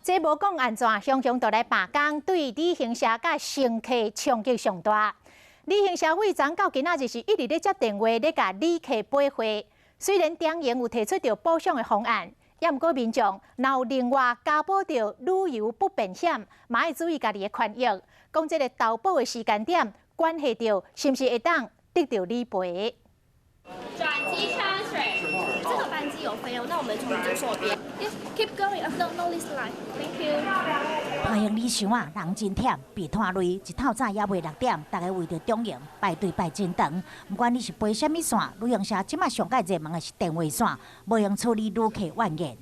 这无讲安怎，雄雄就来罢工，对旅行社甲乘客冲击上大。旅行社会长到今仔日是一直咧接电话，咧甲旅客赔货。虽然中营有提出着补偿的方案，也毋过民众若有另外加补着旅游不便险，嘛要注意家己的权益。讲这个投保的时间点，关系到是毋是会当得到理赔。转机 transfer， 这个班机有费用，那我们从这左边 ，keep going along this line，thank you。欢迎旅箱啊，人真忝，被拖累，一透早也未6点，大家为着中营排队排真长。不管你是飞什么线，旅行社即马上界热门的是电话线，无用处理旅客怨言。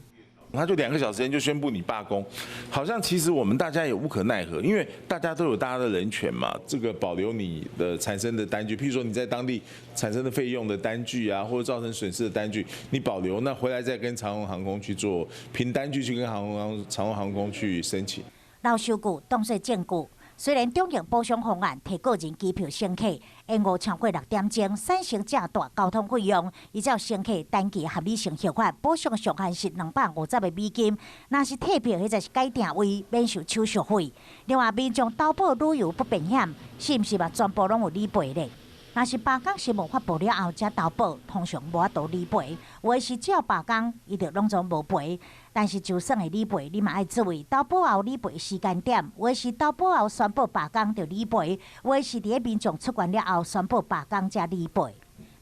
他就2个小时前就宣布你罢工，好像其实我们大家也无可奈何，因为大家都有大家的人权嘛。这个保留你的产生的单据，譬如说你在当地产生的费用的单据啊，或者造成损失的单据，你保留，那回来再跟长荣航空去做凭单据去跟长荣航空去申请。老收据当作证据。虽然中营补偿方案提个人机票乘客延误超过6点钟，产生较大交通费用，依照乘客单期合理性罚款，补偿上限是250个美金。若是退票或者是改定位，免受手续费。另外，民众投保旅游不便险，是毋是嘛全部拢有理赔咧？若是罢工新闻发布了后才投保，通常无法度理赔。有的是只要罢工，伊就拢总无赔。但是就算会理赔，你嘛爱注意投保后理赔时间点。有的是投保后宣布罢工就理赔，有的是伫咧民众出关了后宣布罢工才理赔。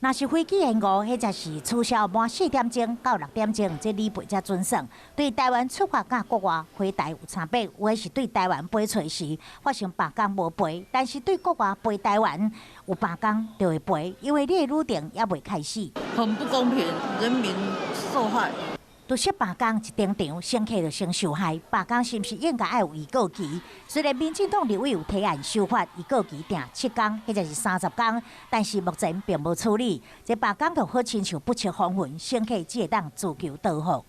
若是飞机延误，或者是取消满4点钟到6点钟，这理赔才准算。对台湾出发甲国外回台有差别，有的是对台湾飞出时发生罢工无赔，但是对国外飞台湾有罢工就会赔，因为你的旅程也未开始。很不公平，人民受害。除夕罢工一登场，乘客就先受害。罢工是毋是应该要有预告期？虽然民进党立委有提案修法，预告期定7天或者是30天，但是目前并无处理。这罢工就好亲像不测风云，乘客只会当自求多福。